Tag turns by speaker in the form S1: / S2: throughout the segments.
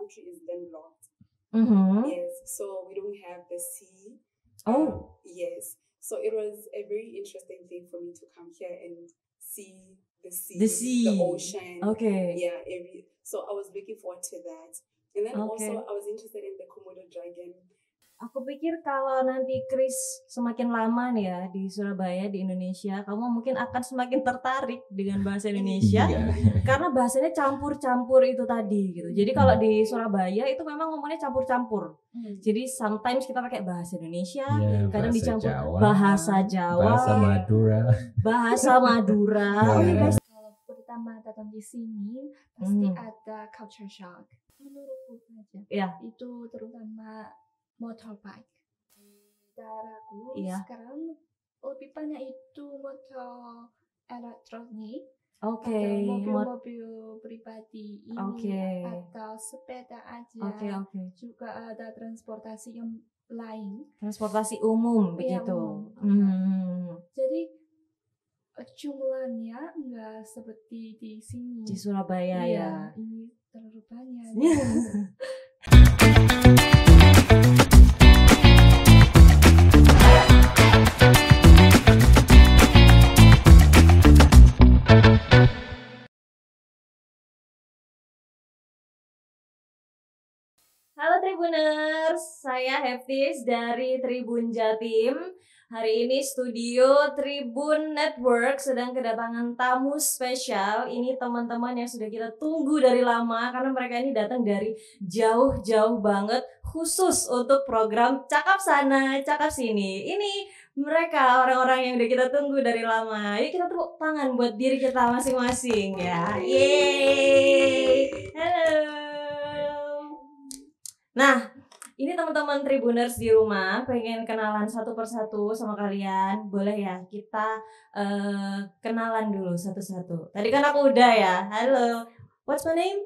S1: country is landlocked.
S2: Mhm.
S1: Yes, so we don't have the sea.
S2: Oh.
S1: Yes. So it was a very interesting thing for me to come here and see the sea,
S2: The sea.
S1: the ocean.
S2: Okay.
S1: Yeah, so I was looking forward to that. And then
S2: Okay.
S1: also I was interested in the Komodo dragon.
S2: Aku pikir kalau nanti Chris semakin lama nih ya di Surabaya, di Indonesia, kamu mungkin akan semakin tertarik dengan bahasa Indonesia.
S3: Iya.
S2: Karena bahasanya campur-campur itu tadi gitu. Jadi kalau di Surabaya itu memang ngomongnya campur-campur. Jadi sometimes kita pakai bahasa Indonesia, kadang
S3: bahasa
S2: dicampur
S3: Jawa,
S2: bahasa Jawa,
S3: bahasa Madura.
S2: bahasa Madura. Oh iya guys.
S4: Kalau pertama datang di sini pasti ada culture shock. Menurutku aja.
S2: Iya.
S4: Itu terutama motorbike. Di daerahku
S2: Iya.
S4: sekarang lebih banyak itu motor elektronik.
S2: Oke.
S4: Atau mobil-mobil pribadi ini
S2: Oke.
S4: atau sepeda aja.
S2: Oke.
S4: Juga ada transportasi yang lain.
S2: Transportasi umum
S4: Iya,
S2: begitu.
S4: umum. Jadi jumlahnya enggak seperti di sini.
S2: Di Surabaya
S4: Iya,
S2: ya.
S4: ini terlalu banyak.
S2: Halo Tribuners, saya Heftis dari Tribun Jatim. Hari ini studio Tribun Network sedang kedatangan tamu spesial. Ini teman-teman yang sudah kita tunggu dari lama karena mereka ini datang dari jauh-jauh banget khusus untuk program Cakap Sana, Cakap Sini. Ini mereka orang-orang yang udah kita tunggu dari lama. Yuk kita tepuk tangan buat diri kita masing-masing ya. Yeay. Halo. Nah, ini teman-teman Tribuners di rumah pengen kenalan satu persatu sama kalian. Boleh ya kita kenalan dulu satu-satu. Tadi kan aku udah ya. Halo. What's my name?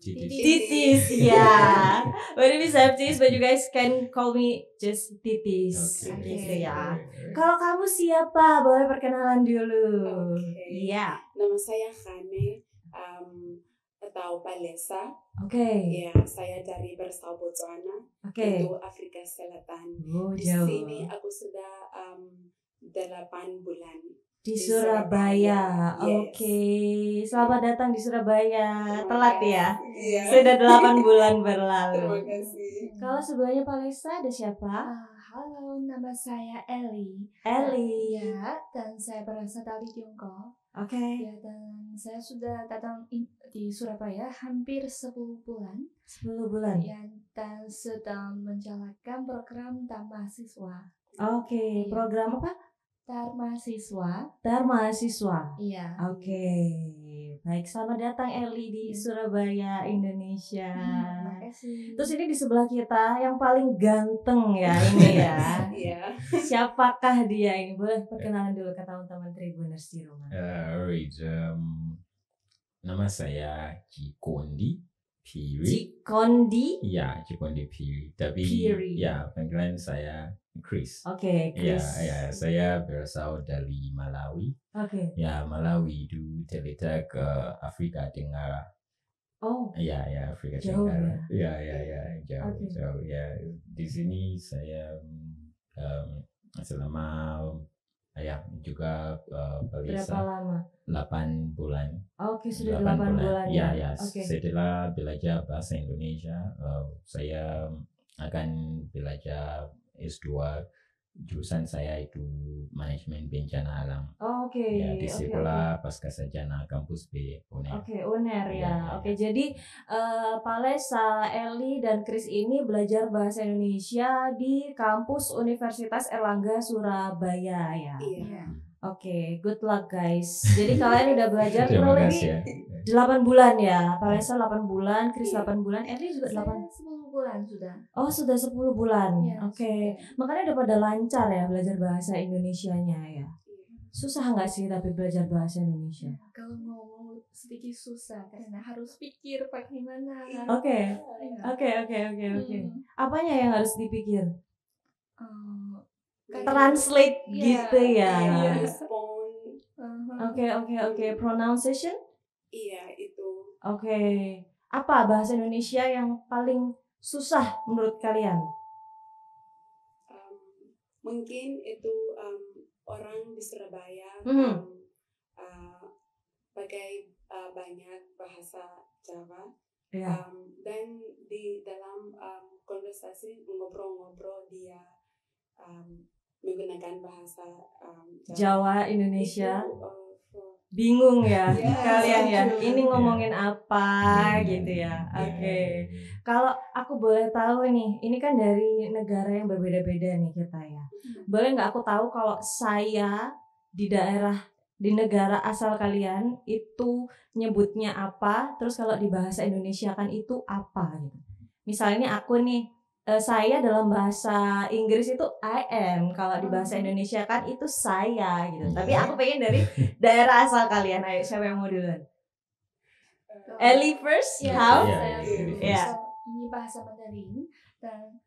S2: Titis. Ya. My name is Heftis, but you guys can call me just Titis. Gitu ya. Kalau kamu siapa? Boleh perkenalan dulu. Iya.
S1: Nama saya Khane atau Palesa.
S2: Oke.
S1: Ya, saya dari Bersau Botswana.
S2: Oke.
S1: Itu Afrika Selatan. Di
S2: jauh.
S1: sini aku sudah 8 bulan.
S2: Di Surabaya.
S1: Yes.
S2: Oke. Selamat datang di Surabaya. Telat ya?
S1: Iya.
S2: Sudah 8 bulan berlalu.
S1: Terima kasih.
S2: Kalau sebelahnya Palesa ada siapa?
S4: Halo, nama saya Ellie.
S2: Ellie.
S4: Ya, dan saya berasal dari Tiongkok.
S2: Oke.
S4: Ya, dan saya sudah datang di Surabaya hampir 10 bulan.
S2: 10 bulan.
S4: Ya, dan sedang menjalankan program Dharma Siswa.
S2: Oke.
S4: Iya.
S2: Program apa?
S4: Dharma Siswa.
S2: Dharma Siswa.
S4: Iya.
S2: Oke. Baik, selamat datang Ellie di Surabaya, Indonesia.
S4: Terima kasih.
S2: Terus ini di sebelah kita yang paling ganteng ya ini ya.
S1: Iya.
S2: Siapakah dia ini? Boleh perkenalan dulu ke teman-teman Tribuners di rumah.
S3: Alright, nama saya Cikondi Piri.
S2: Cikondi.
S3: Ya, Cikondi Piri. Tapi
S2: Piri.
S3: ya panggilan saya Chris.
S2: Oke,
S3: Ya,
S2: Chris.
S3: ya, saya berasal dari Malawi.
S2: Oke.
S3: Ya, Malawi itu terletak ke Afrika Tenggara.
S2: Oh.
S3: Ya, Afrika
S2: Jauh
S3: Tenggara. Ya, jauh,
S2: Oke.
S3: jauh. Ya, di sini saya selama juga
S2: Berapa
S3: Palesa
S2: lama?
S3: 8 bulan.
S2: Oke, sudah 8 bulan ya.
S3: Ya.
S2: Oke.
S3: Setelah belajar bahasa Indonesia, saya akan belajar S2. Jurusan saya itu manajemen bencana alam.
S2: Oke.
S3: Ya, di sekolah Pascasarjana kampus B UNER.
S2: Oke, UNER ya.
S3: Ya.
S2: Oke, jadi Palesa, Ellie dan Chris ini belajar bahasa Indonesia di kampus Universitas Erlangga Surabaya ya.
S1: Iya.
S2: Oke, good luck guys. Jadi kalian udah belajar
S3: Terima
S2: kurang
S3: kasih
S2: lebih
S3: ya.
S2: 8 bulan ya. Palesa 8 bulan, Chris 8 bulan, Ellie juga 8.
S4: Saya 10 bulan sudah.
S2: Oh, sudah 10 bulan.
S4: Ya,
S2: Oke.
S4: sudah.
S2: Makanya udah pada lancar ya belajar bahasa Indonesianya ya. Susah nggak sih tapi belajar bahasa Indonesia?
S4: Kalau ngomong sedikit susah karena harus pikir bagaimana.
S2: Oke.
S4: Iya.
S2: Oke. Apanya yang harus dipikir?
S4: Kayak-
S2: Translate
S4: Iya,
S2: gitu ya.
S4: iya.
S1: Respon.
S2: Oke. Pronunciation?
S1: Iya, itu.
S2: Oke. apa bahasa Indonesia yang paling susah menurut kalian?
S1: Mungkin itu orang di Surabaya pakai banyak bahasa Jawa. Dan di dalam konversasi ngobrol-ngobrol dia menggunakan bahasa
S2: Jawa Indonesia.
S1: Itu,
S2: bingung ya kalian ya.
S1: true.
S2: Ini ngomongin apa gitu ya. Oke. Kalau aku boleh tahu nih, ini kan dari negara yang berbeda-beda nih kita ya. Boleh nggak aku tahu kalau saya di negara asal kalian itu nyebutnya apa, terus kalau di bahasa Indonesia kan itu apa gitu. Misalnya aku nih, saya dalam bahasa Inggris itu I am, kalau di bahasa Indonesia kan itu saya gitu. Tapi aku pengen dari daerah asal kalian. Ayo, siapa yang mau duluan? Ellie first, how?
S4: Ya. Ini bahasa Mandarin dan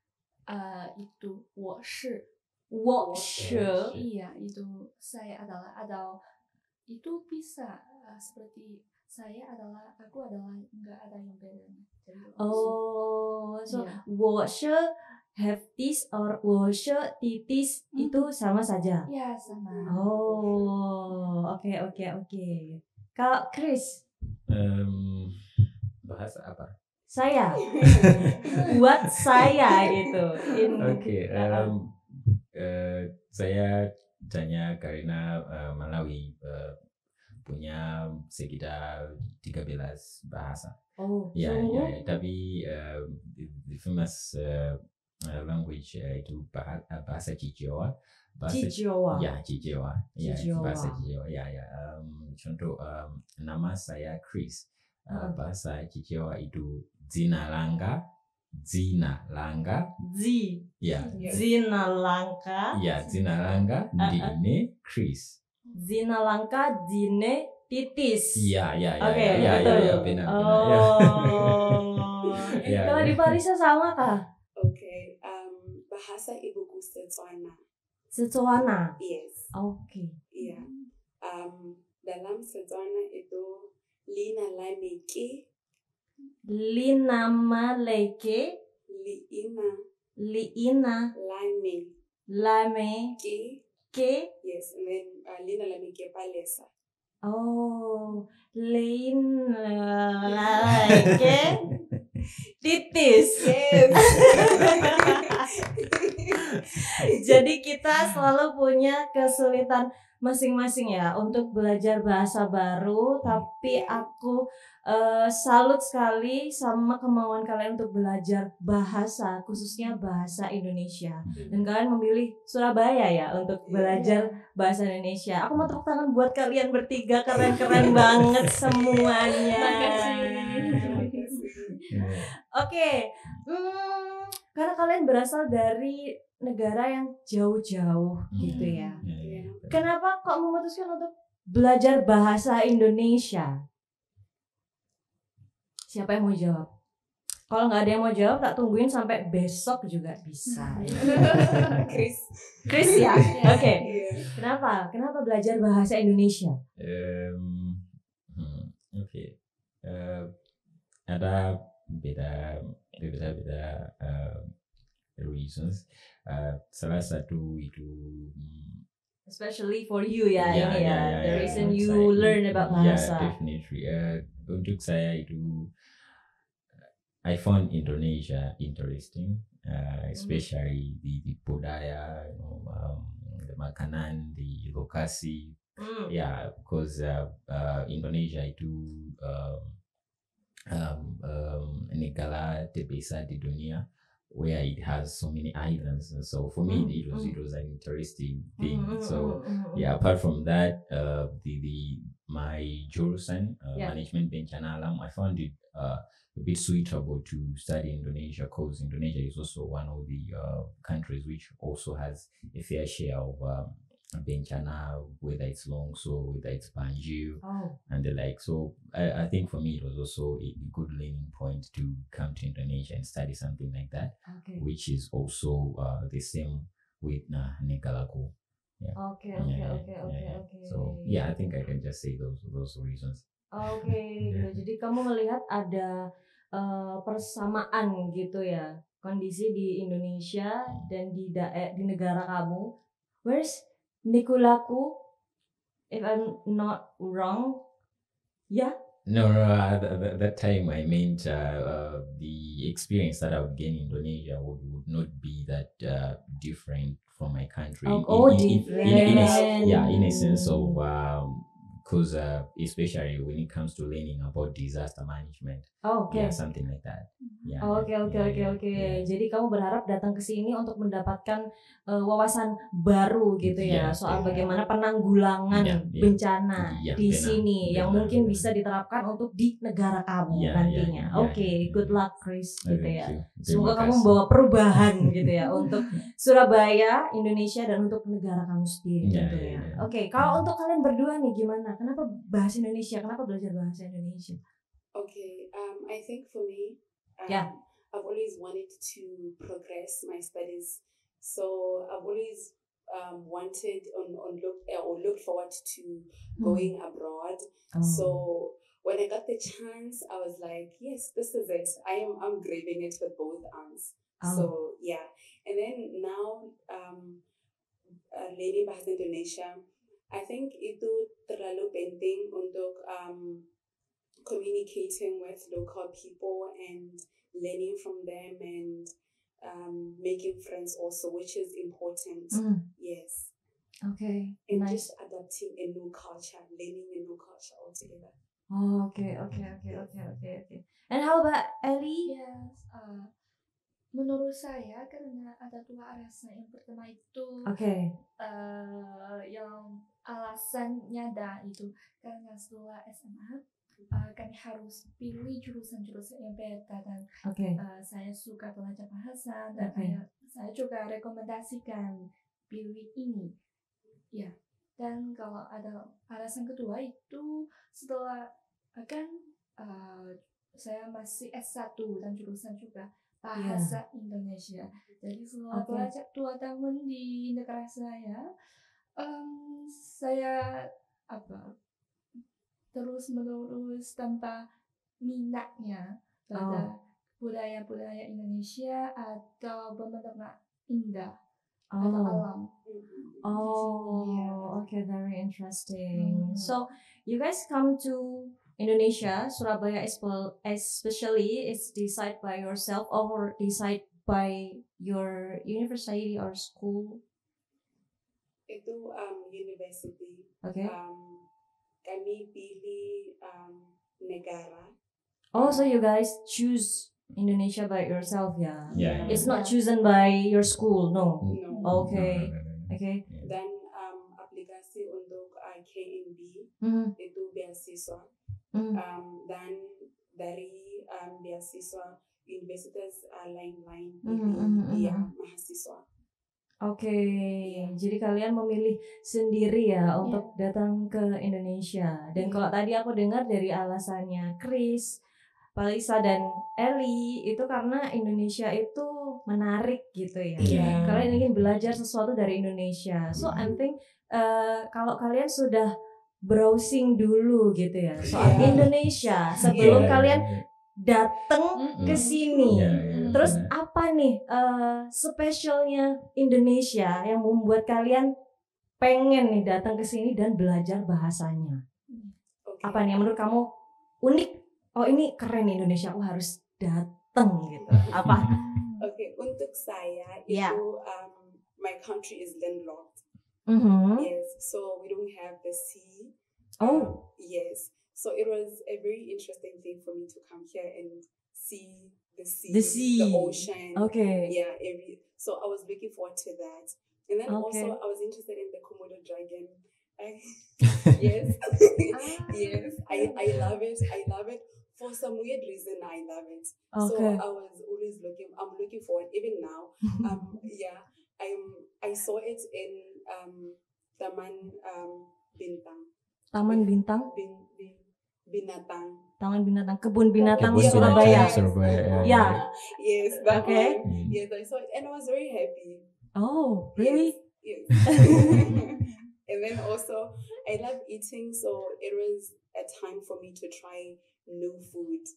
S4: itu 我是 iya itu saya adalah atau itu bisa seperti aku adalah enggak ada yang bedanya.
S2: So 我是 have this or 我是 titis itu sama saja.
S4: Ya sama.
S2: Oke. Kalau Chris,
S3: bahasa apa?
S2: saya buat saya gitu.
S3: Saya tanya karena Malawi punya sekitar 13 bahasa. Tapi the famous language itu bahasa Cijawa.
S2: Cijawa.
S3: Bahasa Cijawa. Contoh nama saya Chris. Bahasa Cijawa itu Zina Langka. Zina Langka Dine Chris.
S2: Zina Langka Dine titis.
S3: Benar.
S2: Kalau di Parisa sama kah?
S1: Oke, bahasa ibuku
S2: Setswana.
S1: Yes.
S2: Oke.
S1: Iya. Dalam Setswana itu Lina Laimeke.
S2: Lina Maleke. Liina. Lame. Ke.
S1: Yes, and then Lina Laimeke Palesa.
S2: Lina Laimeke titis.
S1: Yes.
S2: Jadi kita selalu punya kesulitan masing-masing ya untuk belajar bahasa baru, tapi aku salut sekali sama kemauan kalian untuk belajar bahasa, khususnya bahasa Indonesia. Dan kalian memilih Surabaya ya untuk belajar bahasa Indonesia. Aku mau tepuk tangan buat kalian bertiga, keren-keren banget semuanya. Oke, karena kalian berasal dari negara yang jauh-jauh gitu ya. Kenapa kok memutuskan untuk belajar bahasa Indonesia? Siapa yang mau jawab? Kalau nggak ada yang mau jawab, tak tungguin sampai besok juga bisa. Chris ya? Oke. Kenapa belajar bahasa Indonesia?
S3: Ada beda reasons. Salah satu itu
S2: especially for you the reason you learn about bahasa.
S3: Definitely. Untuk saya itu I found Indonesia interesting, especially the budaya, the makanan, the lokasi. Because Indonesia itu negara terbesar di dunia, where it has so many islands, and so for me it was an interesting thing. Apart from that, my jurusan management bencana alam, I found it a bit suitable to study Indonesia, because Indonesia is also one of the countries which also has a fair share of bencana, whether it's Longso, whether it's Banjir, and the like. So I think for me it was also a good learning point to come to Indonesia and study something like that, which is also the same with Negalaku.
S2: Okay.
S3: So I think I can just say those reasons.
S2: Gitu. Jadi kamu melihat ada persamaan gitu ya, kondisi di Indonesia dan di negara kamu. Where's Nikulaku? If I'm not wrong, yeah.
S3: No, that time I meant the experience that I would gain in Indonesia would not be that different from my country.
S2: Different.
S3: In a sense of because especially when it comes to learning about disaster management,
S2: Okay.
S3: yeah, something like that. Yeah.
S2: Oke. Jadi kamu berharap datang ke sini untuk mendapatkan wawasan baru gitu ya, soal bagaimana penanggulangan bencana di sini yang mungkin bisa diterapkan untuk di negara kamu nantinya. Oke, good luck Chris gitu ya. Semoga kamu membawa perubahan gitu ya untuk Surabaya, Indonesia dan untuk negara kamu sendiri tentunya. Oke, kalau untuk kalian berdua nih gimana? Kenapa bahasa Indonesia? Kenapa belajar bahasa Indonesia?
S1: Okay, I think for me,
S2: Yeah.
S1: I've always wanted to progress my studies. So I've always wanted looked forward to going abroad. So when I got the chance, I was like, yes, this is it. I'm grabbing it with both arms. So yeah, and then now learning bahasa Indonesia, I think itu terlalu penting untuk communicating with local people and learning from them and making friends also, which is important. Yes.
S2: Okay.
S1: And
S2: Nice.
S1: just adapting a new culture, learning a new culture altogether.
S2: Okay. And how about Ellie?
S4: Yes, menurut saya karena ada dua alasan. Yang pertama itu yang alasannya itu karena setelah SMA kami harus pilih jurusan-jurusan yang beda dan saya suka belajar bahasa dan saya juga rekomendasikan pilih ini ya. Dan kalau ada alasan kedua itu setelah saya masih S1 dan jurusan juga bahasa Indonesia. Jadi setelah belajar 2 tahun di negara saya terus-menerus tanpa minatnya pada budaya-budaya Indonesia atau benar-benar indah atau alam.
S2: Okay, very interesting. So you guys come to Indonesia, Surabaya especially, it's decided by yourself or decided by your university or school?
S1: Itu university.
S2: Okay.
S1: Kami pilih negara.
S2: So you guys choose Indonesia by yourself, yeah?
S3: Yeah.
S2: It's not chosen by your school, no?
S1: No.
S2: Okay.
S3: No.
S2: Okay.
S1: Dan aplikasi untuk KMB itu beasiswa. Dan dari beasiswa universitas lain-lain pilih mahasiswa.
S2: Oke, jadi kalian memilih sendiri ya untuk datang ke Indonesia. Dan kalau tadi aku dengar dari alasannya Chris, Palisa dan Ellie itu karena Indonesia itu menarik gitu ya. Kalian ingin belajar sesuatu dari Indonesia. So I think kalau kalian sudah browsing dulu gitu ya soal Indonesia sebelum kalian datang ke sini. Terus apa nih spesialnya Indonesia yang membuat kalian pengen nih datang ke sini dan belajar bahasanya? Apa nih yang menurut kamu unik? Oh ini keren nih Indonesia, aku harus datang gitu. Apa?
S1: Oke, untuk saya itu my country is landlocked. Yes, so we don't have the sea. Yes. So it was a very interesting thing for me to come here and see the sea, the ocean.
S2: Okay.
S1: Yeah, so I was looking forward to that. And then also I was interested in the Komodo dragon. Yes. Yes. I love it. For some weird reason, I love it. So I was always I'm looking forward, even now. I saw it in Taman Bintang.
S2: Taman Bintang?
S1: Binatang.
S2: Taman Binatang, Kebun Binatang
S3: Surabaya.
S2: Yeah.
S1: Yes, that one. Yes, I saw it and I was very happy.
S2: Oh, really?
S1: Yes. And then also, I love eating, so it was a time for me to try new food.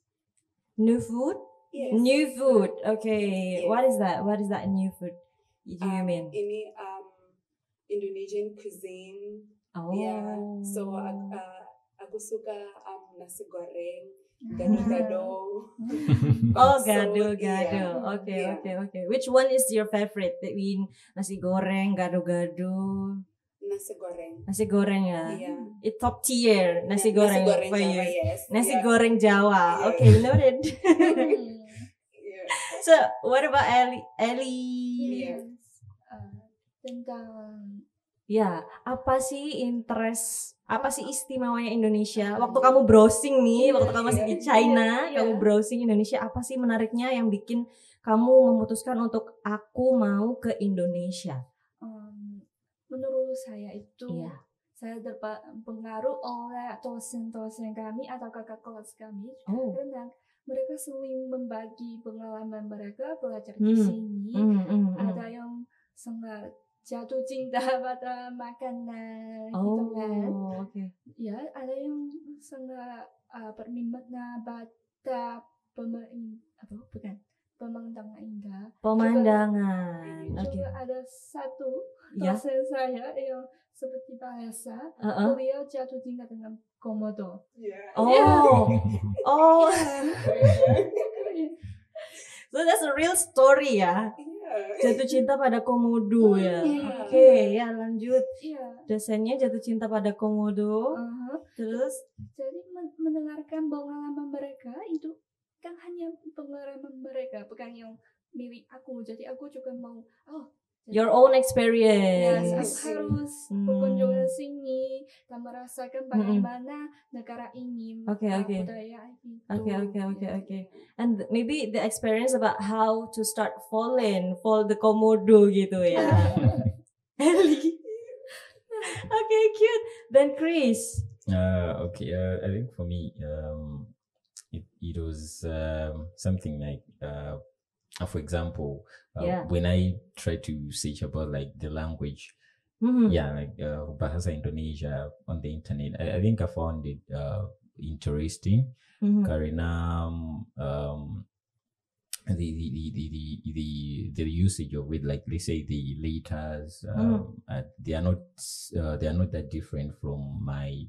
S2: New food?
S1: Yes.
S2: New food. Okay.
S1: Yes.
S2: What is that? What is that new food? Do you mean?
S1: Ini Indonesian cuisine.
S2: Oh.
S1: Yeah. So aku suka nasi goreng, gado-gado.
S2: Oh,
S1: bakso,
S2: gado-gado.
S1: yeah.
S2: Okay,
S1: Yeah.
S2: okay. Which one is your favorite between nasi goreng, gado-gado?
S1: Nasi goreng.
S2: Nasi goreng ya.
S1: Yeah.
S2: It's top tier nasi goreng
S1: Nasi goreng
S2: for
S1: Jawa,
S2: you.
S1: yes.
S2: Nasi
S1: Yeah.
S2: goreng Jawa.
S1: Yeah.
S2: Okay, noted.
S1: Yeah.
S2: So, what about Ellie?
S1: Yeah.
S4: Tentang
S2: Ya, apa sih istimewanya Indonesia? Waktu kamu browsing nih, waktu kamu masih di China, kamu browsing Indonesia, apa sih menariknya yang bikin kamu memutuskan untuk aku mau ke Indonesia?
S4: menurut saya itu
S2: Iya.
S4: saya terpengaruh oleh dosen-dosen kami atau kakak kelas kami
S2: Oh.
S4: karena mereka sering membagi pengalaman mereka belajar di sini. Ada yang sangat jatuh cinta pada makanan gitu kan.
S2: Okay.
S4: Ya, ada yang sangat berminatnya pada pemandangan indah.
S2: Pemandangan.
S4: Juga ada satu
S2: Ya.
S4: dosen saya yang seperti bahasa, beliau jatuh cinta dengan Komodo.
S1: Yeah.
S2: Oh. So that's a real story ya. Jatuh cinta pada komodo ya.
S4: Iya.
S2: Oke, ya lanjut.
S4: Iya.
S2: Dosennya jatuh cinta pada komodo. Terus
S4: Jadi mendengarkan pengalaman mereka itu kan hanya pengalaman mereka, bukan yang milik aku. Jadi aku juga mau
S2: your own
S4: yes,
S2: experience.
S4: aku harus berkunjung ke sini dan merasakan bagaimana negara ini, budaya itu.
S2: Okay. And maybe the experience about how to start fall the komodo gitu ya. Ellie. Okay, cute. Then Chris.
S3: Okay. I think for me, it was something like, for example, when I try to search about like the language, like Bahasa Indonesia on the internet, I think I found it interesting. Karena the usage of it, like let's say the letters, they are not that different from my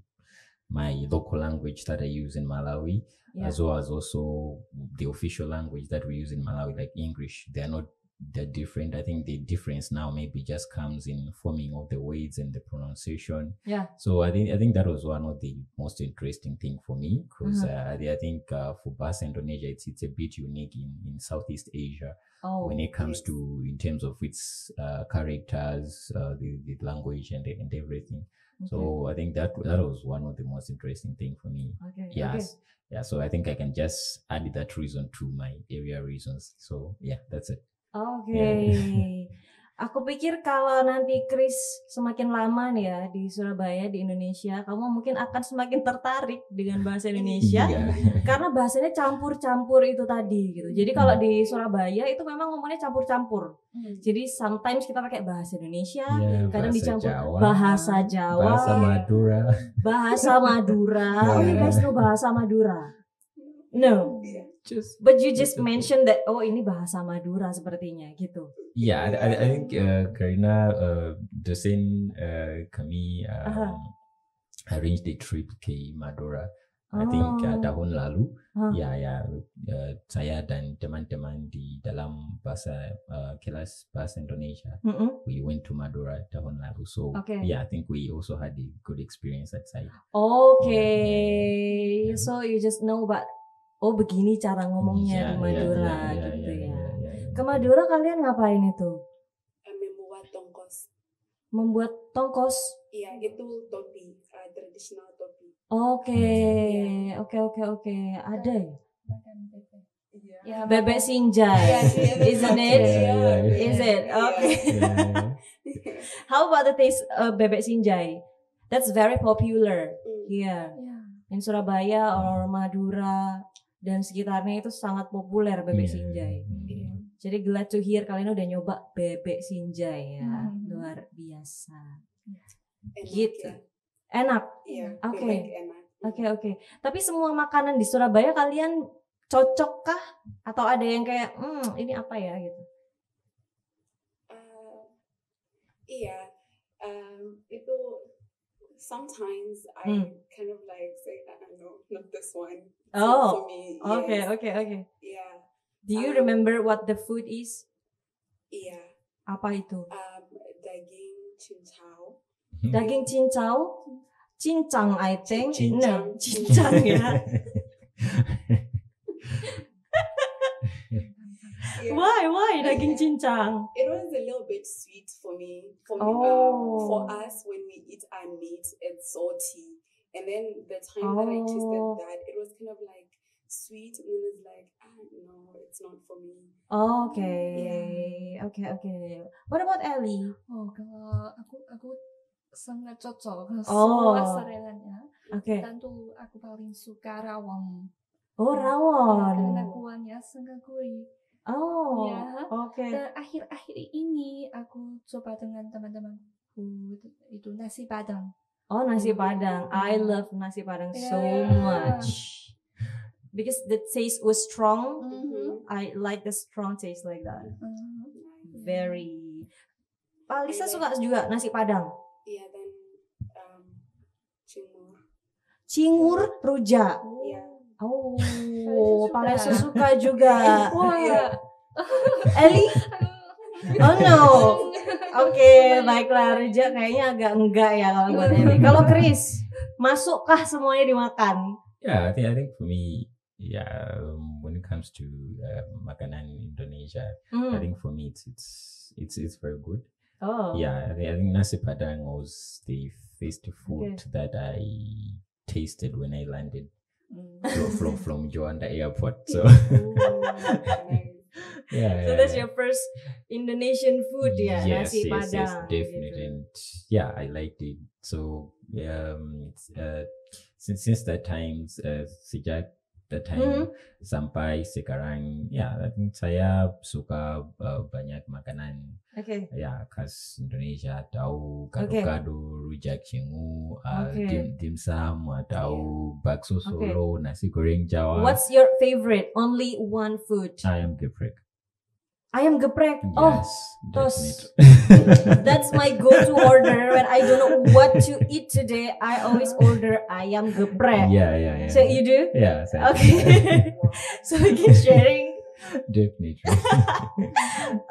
S3: local language that I use in Malawi, as well as also the official language that we use in Malawi, like English. They are not that different. I think the difference now maybe just comes in forming of the words and the pronunciation.
S2: Yeah.
S3: So I think that was one of the most interesting thing for me, because I think for Bahasa Indonesia it's a bit unique in Southeast Asia when it comes to in terms of its characters, the language and everything. So I think that was one of the most interesting thing for me.
S2: Okay.
S3: Yes. Yeah. So I think I can just add that reason to my area reasons. So yeah, that's it.
S2: Okay. Aku pikir kalau nanti Chris semakin lama nih ya di Surabaya, di Indonesia, kamu mungkin akan semakin tertarik dengan bahasa Indonesia karena bahasanya campur-campur itu tadi gitu. Jadi kalau di Surabaya itu memang ngomongnya campur-campur. Jadi sometimes kita pakai bahasa Indonesia, kadang dicampur bahasa Jawa, bahasa Madura. Oh, you guys know bahasa Madura? No. But you just mentioned that ini bahasa Madura sepertinya gitu.
S3: Yeah, I think Karina dosen kami arranged a trip ke Madura. I think tahun lalu. Saya dan teman-teman di dalam kelas bahasa Indonesia, we went to Madura tahun lalu. So I think we also had a good experience at site.
S2: Okay. So you just know about begini cara ngomongnya di Madura gitu ya. Ke Madura kalian ngapain itu?
S1: Membuat tongkos.
S2: Membuat tongkos?
S1: Iya, itu topi, tradisional topi.
S2: Oke. Ada ya? Bebek Sinjai. Isn't it? Is it? Okay. How about the taste bebek Sinjai? That's very popular here. In Surabaya or Madura dan sekitarnya itu sangat populer bebek Sinjai. Jadi glad to hear kalian udah nyoba bebek Sinjai ya. Luar biasa.
S1: Enak,
S2: gitu.
S1: ya.
S2: Enak.
S1: Iya.
S2: Oke.
S1: Bebek enak.
S2: Oke. Tapi semua makanan di Surabaya kalian cocok kah? Atau ada yang kayak ini apa ya gitu?
S1: Iya, itu sometimes I kind of like say, no, not this one.
S2: Oh,
S1: for me,
S2: okay,
S1: yes.
S2: okay.
S1: Yeah.
S2: Do you remember what the food is?
S1: Iya.
S2: Apa itu?
S1: Daging cincau.
S2: Daging cincau? Cincang, I think.
S1: Cincang.
S2: No, cincang ya.
S1: Yeah.
S2: Why daging cincang?
S1: It was a little bit sweet for me. For us, when we eat our meat, it's salty. And then the time that I tasted that, it was kind of like sweet, and it was like, no, it's not for me.
S2: Okay. What about Ellie?
S4: Kalau aku sangat cocok semua serelannya. Tentu aku paling suka rawon.
S2: Rawon.
S4: Karena kuahnya sangat gurih. Dan akhir-akhir ini aku coba dengan teman-temanku itu nasi padang.
S2: Nasi padang. I love nasi padang so much. Because the taste was strong. I like the strong taste like that. Very. Pak Lisa suka juga nasi padang.
S1: Iya, dan
S2: cingur rujak.
S1: Iya.
S2: Pak Lisa suka juga. Eli? Oh no. Oke, baiklah, rujak kayaknya agak enggak ya kalau buat Eli. Kalau Chris, masukkah semuanya dimakan?
S3: Yeah, I think for me, when it comes to makanan Indonesia, I think for me it's very good. Yeah, I think nasi padang was the first food that I tasted when I landed from Juanda Airport. So
S2: so that's your first Indonesian food, nasi padang.
S3: Yes, definitely. Gitu. And I liked it. So since that time, sejak that time sampai sekarang, I think saya suka banyak makanan. Khas Indonesia, tahu gado-gado, rujak cingu, dimsum, tahu bakso Solo, nasi goreng Jawa.
S2: What's your favorite? Only one food.
S3: Ayam geprek.
S2: Ayam geprek.
S3: Yes,
S2: definitely. That's my go-to order when I don't know what to eat today. I always order ayam geprek.
S3: Yeah.
S2: So you do?
S3: Yeah.
S2: Okay. So we can sharing.
S3: Definitely.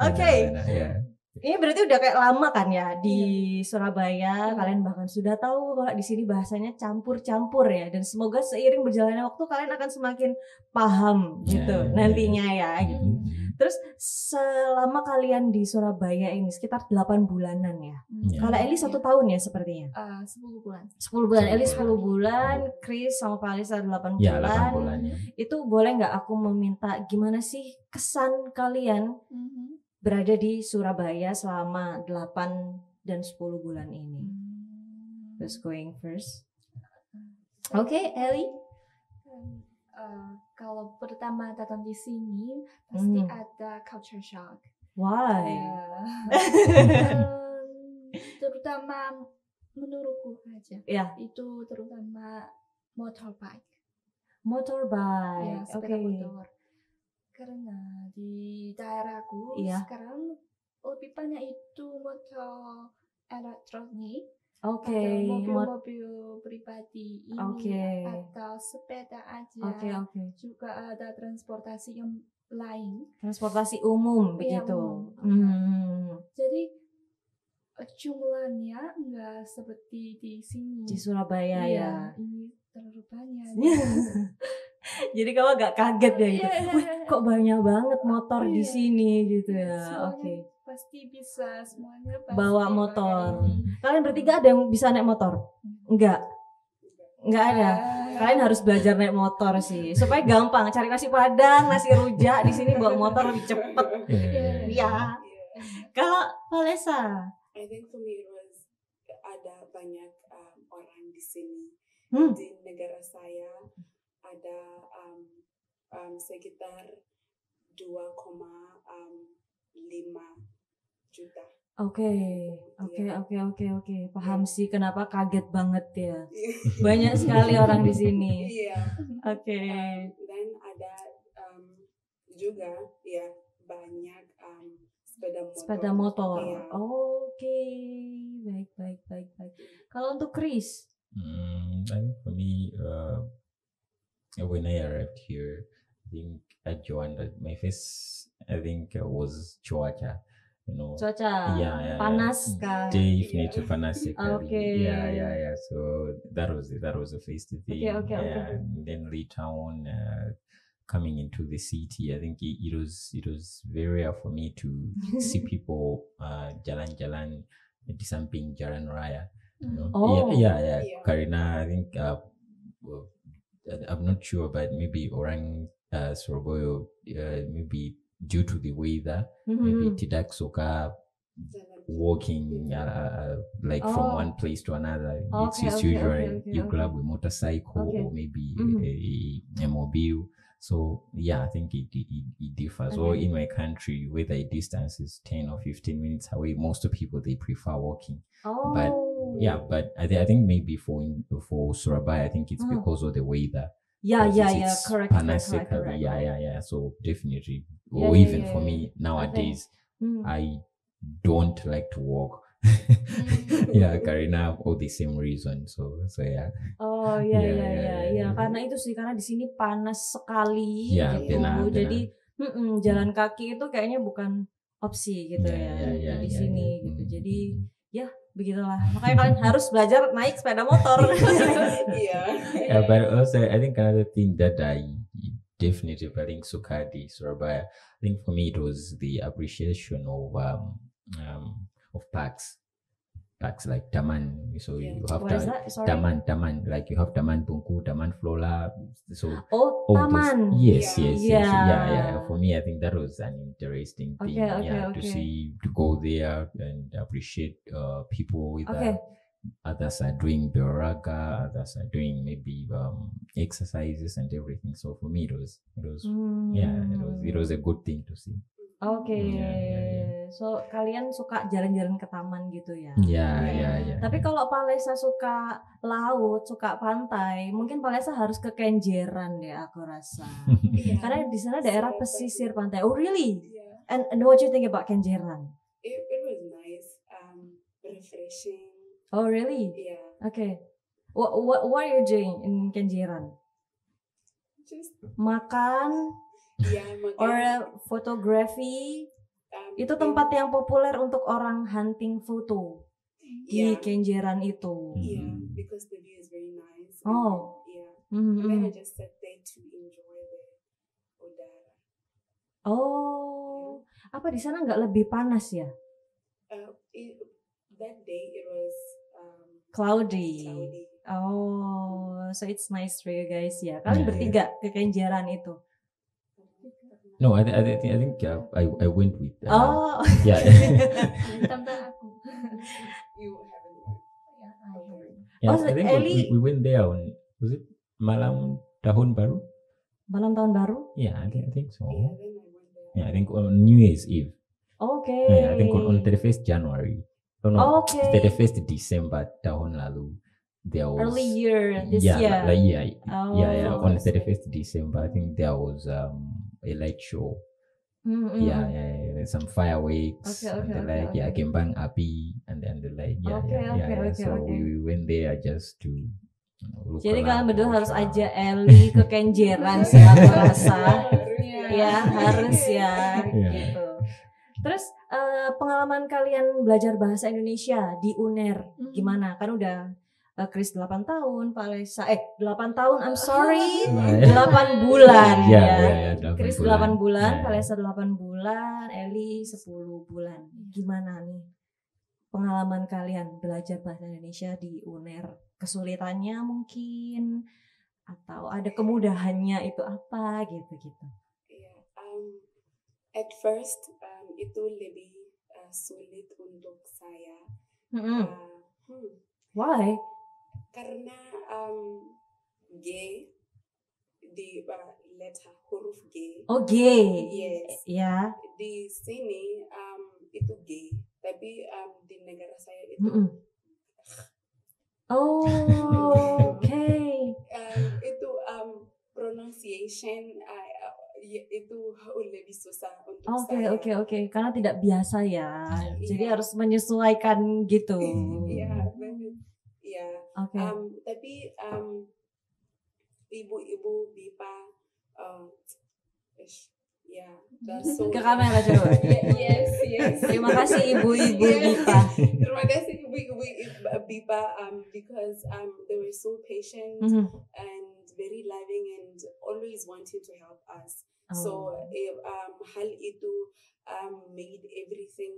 S2: Okay.
S3: Yeah.
S2: Ini berarti udah kayak lama kan ya di Surabaya. Kalian bahkan sudah tahu kalau di sini bahasanya campur-campur ya. Dan semoga seiring berjalannya waktu kalian akan semakin paham gitu nantinya ya gitu. Terus selama kalian di Surabaya ini sekitar 8 bulanan ya. Kalau Eli 1 tahun ya sepertinya.
S4: 10 bulan.
S2: 10 bulan. Eli 10 bulan, Chris sama Palisa 8 bulan.
S3: Ya, 8 bulan ya.
S2: Itu boleh nggak aku meminta gimana sih kesan kalian berada di Surabaya selama 8 dan 10 bulan ini? Who's going first? Okay, Ellie.
S4: Kalau pertama datang di sini pasti ada culture shock.
S2: Why?
S4: Terutama menurutku aja. Itu terutama motorbike.
S2: Motorbike.
S4: Sepeda motor. Karena di daerahku sekarang lebih banyak itu motor elektronik, mobil pribadi ini atau sepeda aja, juga ada transportasi yang lain,
S2: transportasi umum begitu.
S4: Jadi jumlahnya enggak seperti di sini
S2: di Surabaya ya.
S4: Ini terlalu banyak.
S2: Jadi kamu agak kaget ya gitu. Wih, kok banyak banget motor di sini gitu ya.
S4: Pasti bisa semuanya pasti
S2: bawa motor. Kalian bertiga ada yang bisa naik motor? Enggak ada. Kalian harus belajar naik motor sih supaya gampang cari nasi padang, nasi rujak di sini bawa motor lebih cepet. Iya. Kalau Palesa?
S1: I think for me it was ada banyak orang di sini di negara saya. Ada sekitar 2,5 juta.
S2: Oke. Paham sih kenapa kaget banget ya. Banyak sekali orang di sini.
S1: Iya.
S2: Oke.
S1: Dan ada juga ya banyak
S2: sepeda motor.
S1: Iya.
S2: Oke, baik. Kalau untuk Chris?
S3: I think for me, when I arrived here, I think at Joanna, my first, I think was cuaca.
S2: Cuaca panas kan?
S3: Definitely panas sekali.
S2: Okay.
S3: Yeah. So that was the first thing.
S2: Okay.
S3: And then later on, coming into the city, I think it was very rare for me to see people jalan-jalan di samping Jalan Raya. Yeah. Karina, I think I'm not sure, but maybe orang Surabaya, maybe due to the weather, maybe tidak suka walking like from one place to another. It's usually you grab a motorcycle or maybe a mobile. So yeah, I think it differs. Or in my country, whether a distance is 10 or 15 minutes away, most of people they prefer walking. But I think maybe for Surabaya, I think it's because of the weather.
S2: Yeah, correct.
S3: Yeah. So definitely, or even for me nowadays, I don't like to walk. Yeah, Karina, all the same reason. So yeah.
S2: Oh iya, karena itu sih, karena di sini panas sekali gitu.
S3: Benar.
S2: Jadi jalan kaki itu kayaknya bukan opsi gitu di sini gitu. Jadi ya begitulah. Makanya kalian harus belajar naik sepeda motor.
S3: Yeah, but also I think another thing that I definitely paling suka di Surabaya, I think for me it was the appreciation of parks like Taman. So you have Taman, like you have Taman Bungku, Taman Flora. So
S2: Taman.
S3: Yes. Yeah. For me, I think that was an interesting thing. To go there and appreciate people with others are doing Bioraga, others are doing maybe exercises and everything. So for me, it was a good thing to see.
S2: Oke. So kalian suka jalan-jalan ke taman gitu ya?
S3: Iya.
S2: Tapi kalau Palesa suka laut, suka pantai, mungkin Palesa harus ke Kenjeran deh aku rasa. Karena di sana daerah pesisir pantai. Oh really?
S1: Yeah.
S2: And what do you think about Kenjeran?
S1: It was nice, refreshing.
S2: Oh really?
S1: Yeah.
S2: Okay. What are you doing in Kenjeran?
S1: Just
S2: makan. Or photography. Itu tempat yang populer untuk orang hunting foto di Kenjeran itu.
S1: Yeah, because the view is very nice.
S2: Oh.
S1: And then I just sat there to enjoy the udara.
S2: Oh, apa di sana nggak lebih panas ya?
S1: That day it was
S2: cloudy. Oh, so it's nice for you guys ya. Kalian bertiga ke Kenjeran itu.
S3: No, I think I went with. Yeah.
S1: You haven't went.
S3: Yeah, I think we went there on, was it Malam Tahun Baru?
S2: Malam Tahun Baru?
S3: Yeah, I think so.
S1: Yeah, then I went there.
S3: Yeah, I think on New Year's Eve.
S2: Okay.
S3: Yeah, I think on 31st January. Oh no, 31st December tahun lalu. There was
S2: early year this year.
S3: Yeah. On 31st December, I think there was a light show. Yeah. Some fireworks and the like. Yeah, kembang api and the like. Yeah. So we went there just to.
S2: Jadi kalian berdua harus aja Eli ke Kenjeran sih aku rasa. Ya harus ya. Gitu. Terus pengalaman kalian belajar bahasa Indonesia di UNER gimana? Kan udah Chris 8 tahun, Palesa 8 tahun, I'm sorry, 8 bulan ya. Chris 8 bulan, Palesa 8 bulan, Eli 10 bulan. Gimana nih pengalaman kalian belajar bahasa Indonesia di UNER? Kesulitannya mungkin atau ada kemudahannya itu apa gitu-gitu?
S1: At first itu lebih sulit untuk saya.
S2: Why?
S1: Karena G di letter huruf G.
S2: Oh G.
S1: Yes.
S2: Ya.
S1: Di sini itu G, tapi di negara saya itu.
S2: Oh, okay.
S1: Itu pronunciation itu lebih susah untuk
S2: Oke. Karena tidak biasa ya. Jadi
S1: Iya.
S2: harus menyesuaikan gitu.
S1: Iya, benar. Iya.
S2: Oke.
S1: Tapi ibu-ibu BIPA, so
S2: Ke kamera coba.
S1: Yes.
S2: Terima kasih ibu-ibu
S1: Yeah.
S2: BIPA.
S1: Terima kasih ibu-ibu BIPA because they were so patient and very loving and always wanting to help us. So hal itu made everything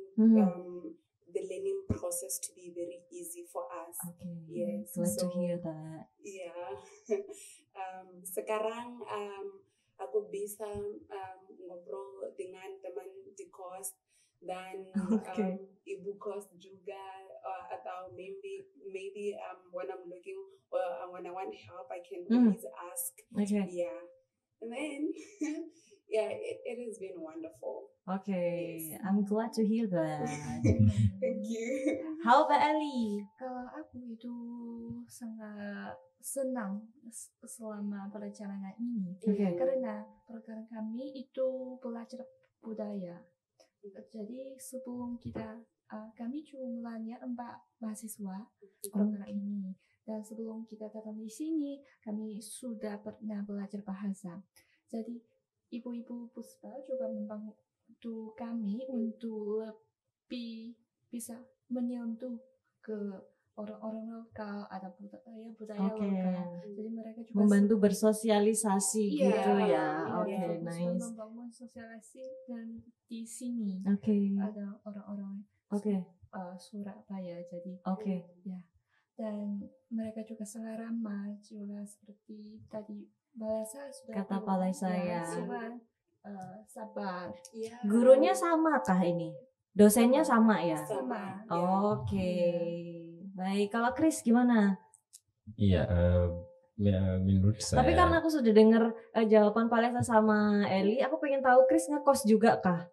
S1: the learning process to be very easy for us.
S2: Okay.
S1: Yes.
S2: Glad to hear that.
S1: Yeah. Sekarang aku bisa ngobrol dengan teman di kos dan ibu kos juga atau maybe when I'm looking when I want help I can always ask.
S2: Okay.
S1: Yeah. And then it has been wonderful.
S2: Okay.
S1: Yes.
S2: I'm glad to hear that.
S1: Thank you.
S2: How about Ellie?
S4: Kalau aku itu sangat senang selama perjalanan ini.
S2: Okay.
S4: Karena program kami itu belajar budaya. Jadi sebelum kami jumlahnya 4 mahasiswa program ini. Dan sebelum kita datang di sini, kami sudah pernah belajar bahasa. Jadi ibu-ibu Puspa juga membantu kami untuk lebih bisa menyentuh ke orang-orang lokal atau budaya lokal. Jadi mereka juga
S2: membantu bersosialisasi gitu ya.
S1: Oke,
S2: nice.
S4: Membangun sosialisasi dan di sini ada orang-orang Surabaya. Jadi ya. Dan mereka juga sangat ramah, juga seperti tadi Balesa sudah
S2: kata Palai saya.
S4: Sabar.
S1: Yeah.
S2: Gurunya sama kah ini? Dosennya sama ya?
S1: Sama.
S2: Oke. Baik, kalau Chris gimana?
S3: Iya, menurut saya.
S2: Tapi karena aku sudah dengar jawaban Palesa sama Eli, aku pengen tahu Chris ngekos juga kah?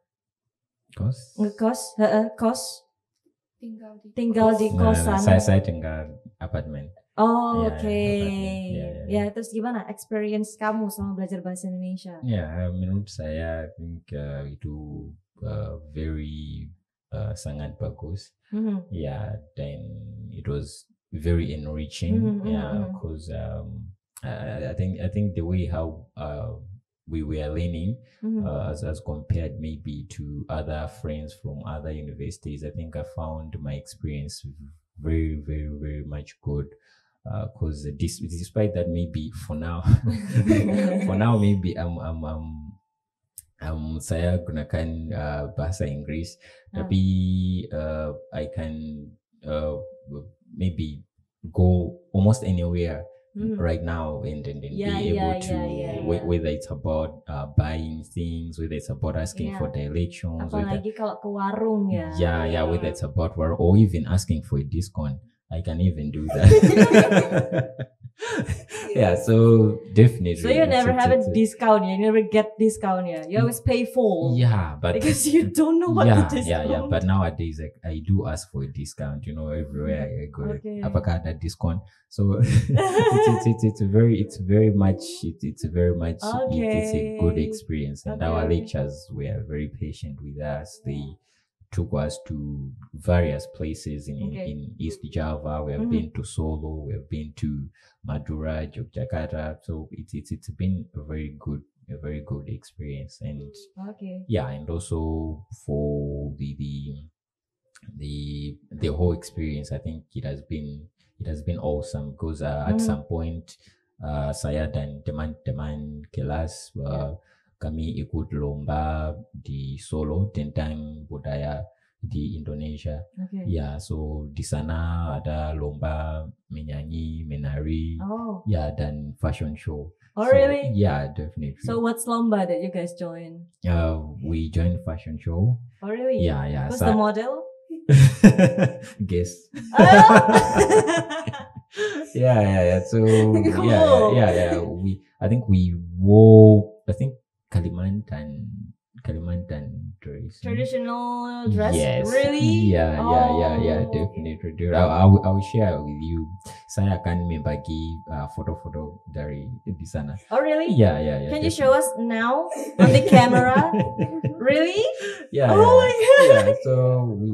S3: Kos?
S2: Ngekos? Kos?
S4: Tinggal
S2: di kosan.
S3: Saya tinggal apartemen.
S2: Oh,
S3: Ya,
S2: oke.
S3: ya.
S2: Ya, terus gimana experience kamu selama belajar bahasa Indonesia?
S3: Ya, menurut saya itu very sangat bagus. Ya, dan it was very enriching. Because I think the way how we were learning as compared maybe to other friends from other universities, I think I found my experience very, very, very much good. Because despite that, maybe for now maybe saya gunakan bahasa Inggris, tapi I can maybe go almost anywhere right now and be able to whether it's about buying things, whether it's about asking for directions,
S2: apalagi kalau ke warung ya.
S3: Yeah, whether it's about warung or even asking for a discount, I can even do that. Yeah, so definitely.
S2: So you never have a discount, you never get discount, you always pay full.
S3: Yeah, but
S2: because you don't know what the discount.
S3: Yeah. But nowadays, I do ask for a discount. Everywhere I go, apakah ada discount? So it's very much it's a good experience, and our lecturers were very patient with us. They took us to various places in East Java. We have been to Solo, we have been to Madura, Yogyakarta. So it's been a very good experience, and and also for the whole experience, I think it has been awesome because at some point saya dan teman-teman kelas kami ikut lomba di Solo tentang budaya di Indonesia. Ya, so di sana ada lomba menyanyi, menari, dan fashion show.
S2: Oh, really?
S3: Yeah, definitely.
S2: So what's lomba that you guys join?
S3: We joined fashion show.
S2: Oh, really?
S3: Yeah.
S2: Who's the model?
S3: Guess.
S2: Oh.
S3: Yeah. So
S2: cool.
S3: I think we wore. I think Kalimantan Kalimantan dress.
S2: Traditional dress?
S3: Yes.
S2: Really?
S3: Yeah, definitely. I will share with you. Saya akan membagi foto-foto dari di sana.
S2: Oh really?
S3: Yeah.
S2: Can you show us now on the camera? Really?
S3: Yeah.
S2: Oh my god.
S3: Yeah. So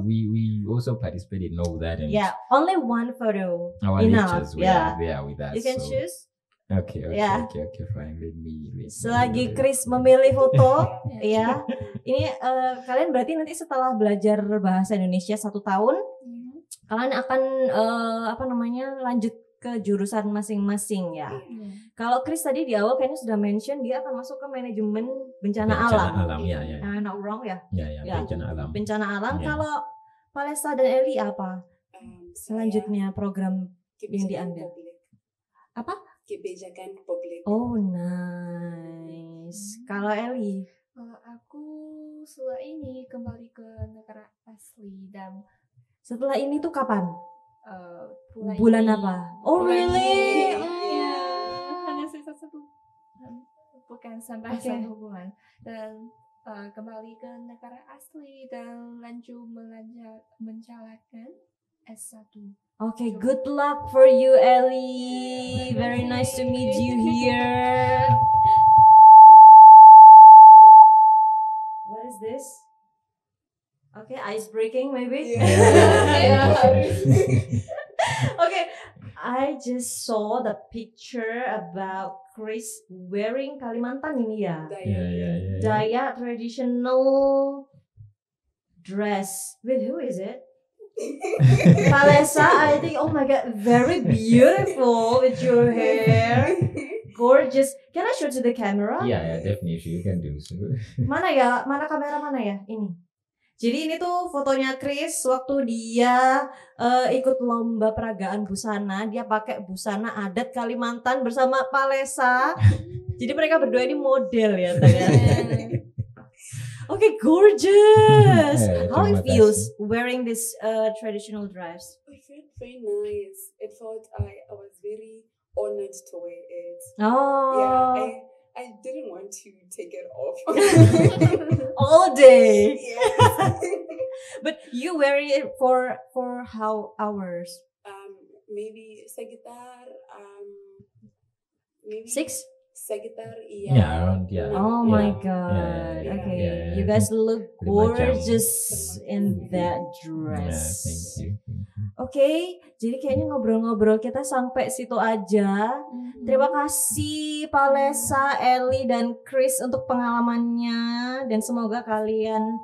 S3: we also participate in all that. And
S2: Yeah, only one photo.
S3: our
S2: Enough.
S3: lectures were
S2: Yeah.
S3: there with us.
S2: You can
S3: so.
S2: choose.
S3: Okay,
S2: Yeah.
S3: fine. Let me
S2: Selagi Chris memilih foto, ya. Ini kalian berarti nanti setelah belajar bahasa Indonesia 1 tahun, kalian akan lanjut ke jurusan masing-masing ya. Kalau Chris tadi di awal kayaknya sudah mention dia akan masuk ke manajemen bencana alam.
S3: ya.
S2: Not wrong ya?
S3: Ya, bencana alam.
S2: Bencana alam.
S3: Ya.
S2: Kalau Palesa dan Eli apa? Selanjutnya program yang diambil. Apa?
S1: Kebijakan publik.
S2: Oh nice. Kalau Eli?
S4: Kalau aku setelah ini kembali ke negara asli dan
S2: Setelah ini tuh kapan?
S4: bulan ini.
S2: Apa? Oh
S4: Bulan
S2: really?
S4: ini. Ya, hanya sisa 1 bukan sampai
S2: Okay.
S4: 1 bulan dan kembali ke negara asli dan lanjut menjalankan S1.
S2: Okay, good luck for you, Ellie. Very nice to meet you here. What is this? Okay, ice breaking maybe. Okay, I just saw the picture about Chris wearing Kalimantan ini ya. Dayak traditional dress. With who is it? Palesa, I think, oh my god, very beautiful with your hair. Gorgeous. Can I show to the camera?
S3: Yeah, definitely you can do so.
S2: Mana ya? Mana kamera mana ya? Ini. Jadi ini tuh fotonya Chris waktu dia ikut lomba peragaan busana. Dia pakai busana adat Kalimantan bersama Palesa. Jadi mereka berdua ini model ya ternyata. Okay, gorgeous. How it feels wearing this traditional dress?
S1: It felt very nice. It felt I was very honored to wear it.
S2: Oh,
S1: Yeah, I didn't want to take it off.
S2: all day.
S1: Yes.
S2: But you wear it for how hours?
S1: Maybe sekitar maybe
S2: 6?
S1: sekitar
S3: Yeah, around
S2: Oh my god.
S3: Yeah.
S2: Okay,
S3: Yeah.
S2: you guys look
S3: 5 jam.
S2: gorgeous in that dress.
S3: Thank you.
S2: Oke, jadi kayaknya ngobrol-ngobrol kita sampai situ aja. Terima kasih Palesa, Eli, dan Chris untuk pengalamannya. Dan semoga kalian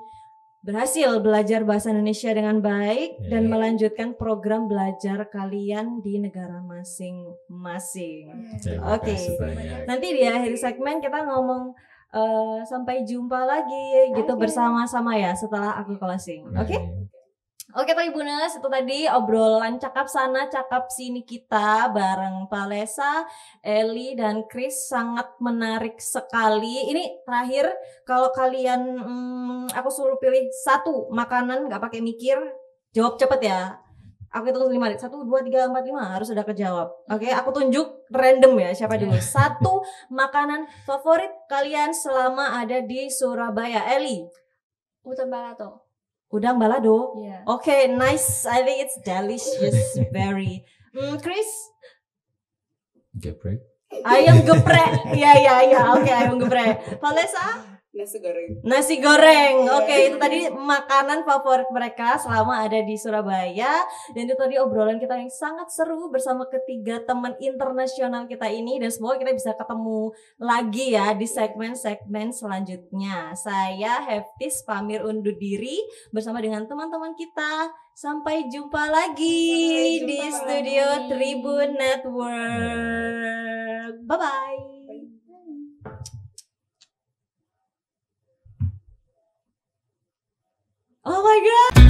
S2: berhasil belajar bahasa Indonesia dengan baik dan melanjutkan program belajar kalian di negara masing-masing. Oke. Nanti di akhir segmen kita ngomong sampai jumpa lagi gitu bersama-sama ya setelah aku closing. Oke? Oke Tribuners, itu tadi obrolan cakap sana cakap sini kita bareng Palesa, Eli, dan Chris. Sangat menarik sekali. Ini terakhir, kalau kalian aku suruh pilih 1 makanan, gak pakai mikir, jawab cepet ya. Aku hitung 5 menit, 1, 2, 3, 4, 5 harus udah kejawab. Oke, aku tunjuk random ya, siapa dulu. 1 makanan favorit kalian selama ada di Surabaya. Eli?
S4: Udang balado.
S2: Udang balado?
S4: Yeah.
S2: Okay, nice. I think it's delicious, very. Chris?
S3: Geprek.
S2: Ayam geprek. Ya. Oke, ayam geprek. Palesa?
S1: Nasi goreng.
S2: Nasi goreng. Oke, itu tadi makanan favorit mereka selama ada di Surabaya. Dan itu tadi obrolan kita yang sangat seru bersama ketiga teman internasional kita ini. Dan semoga kita bisa ketemu lagi ya di segmen-segmen selanjutnya. Saya Heftis pamir undur diri bersama dengan teman-teman kita. Sampai jumpa lagi di studio Tribun Network. Bye-bye. Oh my god!